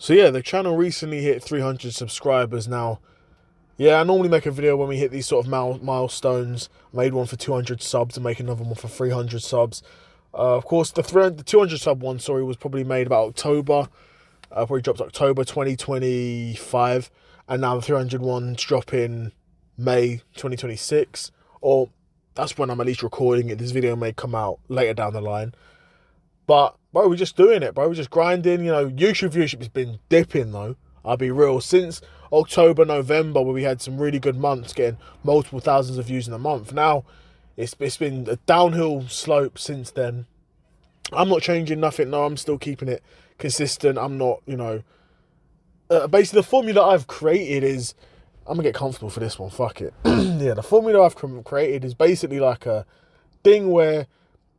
So yeah, the channel recently hit 300 subscribers now. Yeah, I normally make a video when we hit these sort of milestones. I made one for 200 subs and make another one for 300 subs. Of course, the 200 sub one, was probably made about October. Probably dropped October 2025. And now the 300 one's dropping May 2026. Or that's when I'm at least recording it. This video may come out later down the line. But, bro, we're just doing it, bro. We're just grinding. You know, YouTube viewership has been dipping, though. I'll be real. Since October, November, where we had some really good months, getting multiple thousands of views in a month. Now, it's been a downhill slope since then. I'm not changing nothing. No, I'm still keeping it consistent. I'm not, basically the formula I've created is, I'm going to get comfortable for this one. Fuck it. Yeah, the formula I've created is basically like a thing where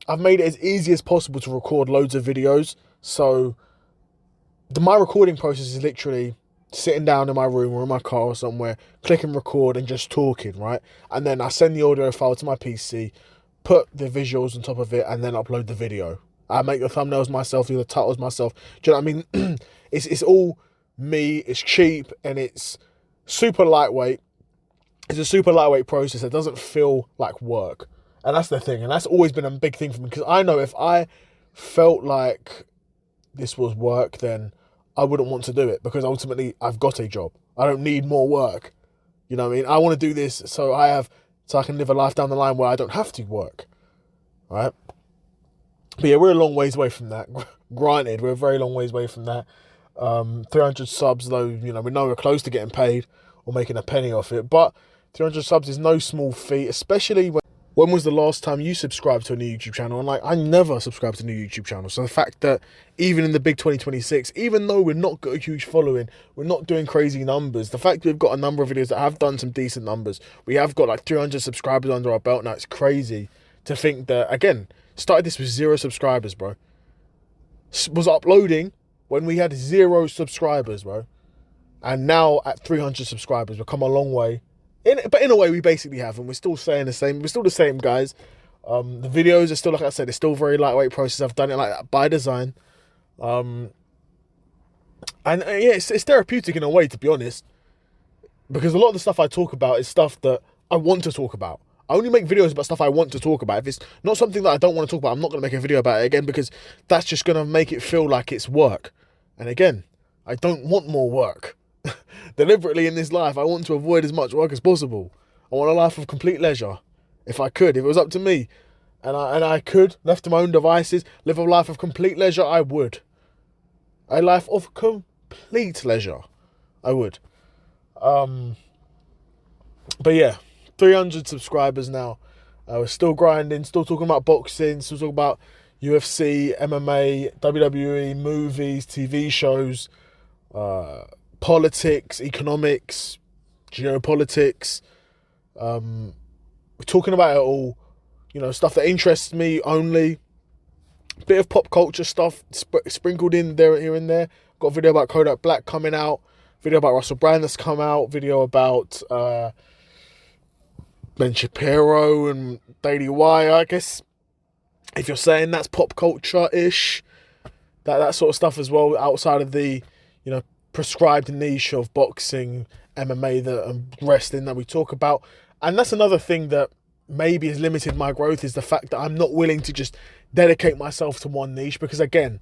I've made it as easy as possible to record loads of videos. So my recording process is literally sitting down in my room or in my car or somewhere, clicking record and just talking, right? And then I send the audio file to my PC, put the visuals on top of it, and then upload the video. I make the thumbnails myself, do the titles myself. Do you know what I mean? It's all me, it's cheap, and it's super lightweight. It's a super lightweight process that doesn't feel like work. And that's the thing. And that's always been a big thing for me. Because I know if I felt like this was work, then I wouldn't want to do it. Because ultimately, I've got a job. I don't need more work. You know what I mean? I want to do this so I can live a life down the line where I don't have to work. Right? But yeah, we're a long ways away from that. Granted, we're a very long ways away from that. 300 subs, though, we know we're close to getting paid or making a penny off it. But 300 subs is no small feat, especially when was the last time you subscribed to a new YouTube channel? And I never subscribed to a new YouTube channel. So the fact that even in the big 2026, even though we're not got a huge following, we're not doing crazy numbers, the fact that we've got a number of videos that have done some decent numbers, we have got like 300 subscribers under our belt now. It's crazy to think that, again, started this with 0 subscribers, bro. Was uploading when we had 0 subscribers, bro. And now at 300 subscribers, we've come a long way. But in a way, we basically have, and we're still saying the same. We're still the same, guys. The videos are still, like I said, it's still very lightweight process. I've done it like that by design. Yeah, it's therapeutic in a way, to be honest. Because a lot of the stuff I talk about is stuff that I want to talk about. I only make videos about stuff I want to talk about. If it's not something that I don't want to talk about, I'm not going to make a video about it again, because that's just going to make it feel like it's work. And again, I don't want more work. Deliberately in this life, I want to avoid as much work as possible. I want a life of complete leisure. If I could, if it was up to me, and I could, left to my own devices, live a life of complete leisure, I would. A life of complete leisure, I would. But yeah, 300 subscribers now. We're still grinding, still talking about boxing, still talking about UFC, MMA, WWE, movies, TV shows, politics, economics, geopolitics. We're talking about it all, stuff that interests me only. Bit of pop culture stuff sprinkled in there, here and there. Got a video about Kodak Black coming out, video about Russell Brand that's come out, video about Ben Shapiro and Daily Wire. I guess if you're saying that's pop culture-ish, that sort of stuff as well, outside of the, prescribed niche of boxing, MMA, and wrestling that we talk about. And that's another thing that maybe has limited my growth, is the fact that I'm not willing to just dedicate myself to one niche. Because again,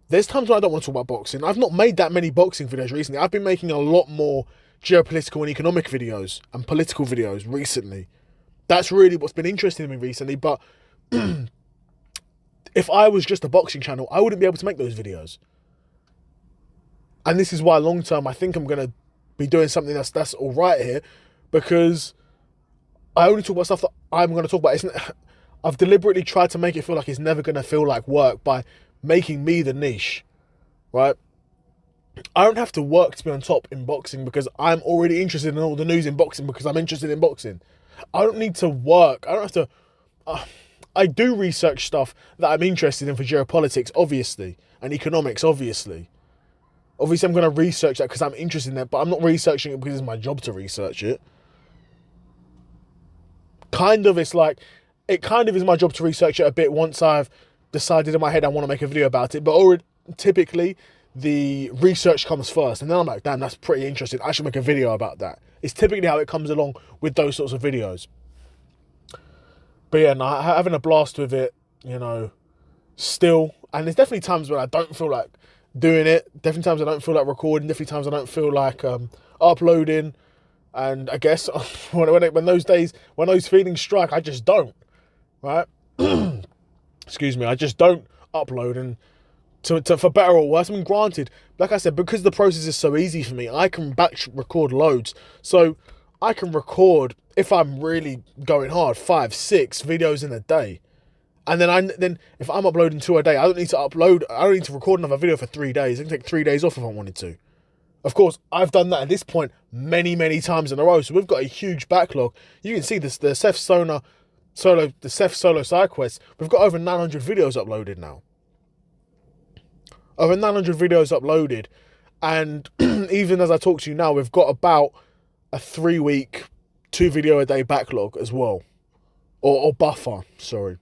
there's times when I don't want to talk about boxing. I've not made that many boxing videos recently. I've been making a lot more geopolitical and economic videos and political videos recently. That's really what's been interesting to me recently. But if I was just a boxing channel, I wouldn't be able to make those videos. And this is why long term, I think I'm going to be doing something that's all right here, because I only talk about stuff that I'm going to talk about. I've deliberately tried to make it feel like it's never going to feel like work by making me the niche, right? I don't have to work to be on top in boxing, because I'm already interested in all the news in boxing, because I'm interested in boxing. I don't need to work. I don't have to... I do research stuff that I'm interested in for geopolitics, obviously, and economics, obviously. Obviously, I'm going to research that because I'm interested in it, but I'm not researching it because it's my job to research it. It kind of is my job to research it a bit once I've decided in my head I want to make a video about it. But already, typically, the research comes first. And then I'm like, damn, that's pretty interesting. I should make a video about that. It's typically how it comes along with those sorts of videos. But yeah, no, having a blast with it, you know, still. And there's definitely times when I don't feel like doing it. Definitely times I don't feel like recording. Definitely times I don't feel like uploading. And I guess when those feelings strike, I just don't, right? Excuse me, I just don't upload. And for better or worse, I mean, granted, like I said, because the process is so easy for me, I can batch record loads. So I can record, if I'm really going hard, 5, 6 videos in a day. And then if I'm uploading 2 a day, I don't need to record another video for 3 days. I can take 3 days off if I wanted to. Of course, I've done that at this point many, many times in a row. So we've got a huge backlog. You can see this, the Seth Solo side quest. We've got over 900 videos uploaded now. Over 900 videos uploaded. And even as I talk to you now, we've got about a 3-week, 2 video a day backlog as well. Or buffer, sorry.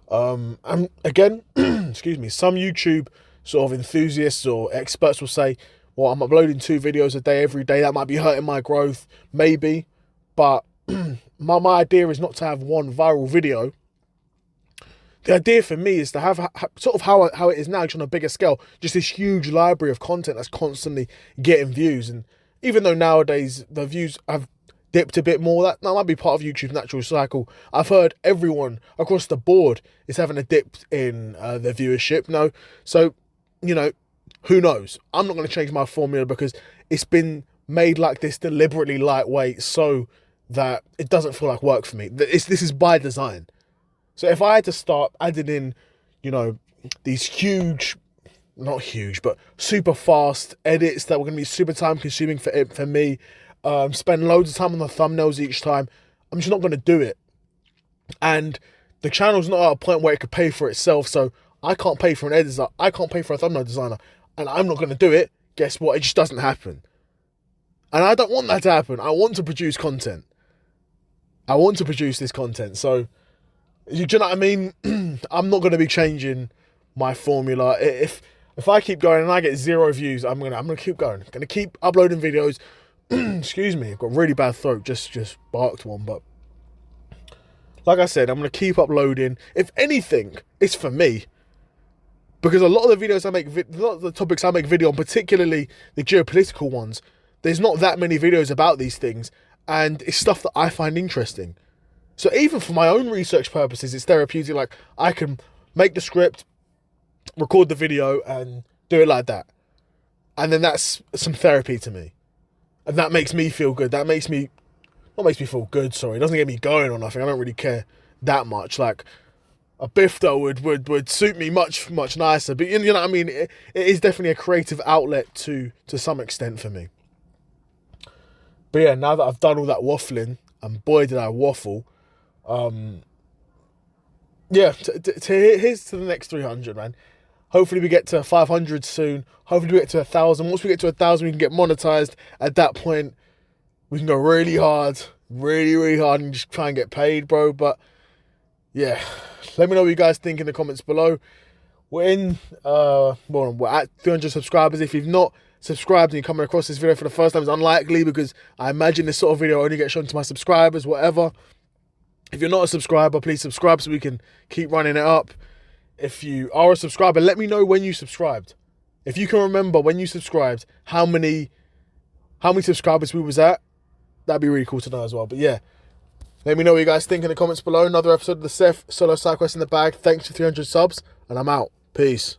And again, excuse me, some YouTube sort of enthusiasts or experts will say, well, I'm uploading 2 videos a day every day. That might be hurting my growth, maybe. But my idea is not to have one viral video. The idea for me is to have sort of how it is now, just on a bigger scale, just this huge library of content that's constantly getting views. And even though nowadays the views have dipped a bit more, that might be part of YouTube's natural cycle. I've heard everyone across the board is having a dip in their viewership. No, so, you know, who knows? I'm not going to change my formula because it's been made like this deliberately lightweight so that it doesn't feel like work for me. This is by design. So if I had to start adding in, you know, these huge, not huge, but super fast edits that were going to be super time consuming for me, spend loads of time on the thumbnails each time, I'm just not going to do it. And the channel's not at a point where it could pay for itself, so I can't pay for an editor, I can't pay for a thumbnail designer, and I'm not going to do it. Guess what? It just doesn't happen. And I don't want that to happen. I want to produce content. I want to produce this content. So, do you know what I mean? I'm not going to be changing my formula. If I keep going and I get 0 views, I'm gonna keep going. I'm gonna keep uploading videos. Excuse me, I've got a really bad throat. Just barked one, but like I said, I'm gonna keep uploading. If anything, it's for me. Because a lot of the videos I make, a lot of the topics I make video on, particularly the geopolitical ones, there's not that many videos about these things, and it's stuff that I find interesting. So even for my own research purposes, it's therapeutic. Like, I can make the script, record the video, and do it like that. And then that's some therapy to me. And that makes me feel good. That makes me, not makes me feel good, sorry. It doesn't get me going or nothing. I don't really care that much. Like, a biff though would suit me much nicer. But you know what I mean? It is definitely a creative outlet to some extent for me. But yeah, now that I've done all that waffling, and boy did I waffle, yeah, here's to the next 300, man. Hopefully we get to 500 soon. Hopefully we get to 1,000. Once we get to 1,000, we can get monetized. At that point, we can go really hard, really hard, and just try and get paid, bro. But yeah, let me know what you guys think in the comments below. We're at 300 subscribers. If you've not subscribed and you're coming across this video for the first time, it's unlikely because I imagine this sort of video only gets shown to my subscribers, whatever. If you're not a subscriber, please subscribe so we can keep running it up. If you are a subscriber, let me know when you subscribed. If you can remember when you subscribed, how many subscribers we was at, that'd be really cool to know as well. But yeah, let me know what you guys think in the comments below. Another episode of the Seth Solo Side Quest in the bag. Thanks for 300 subs, and I'm out. Peace.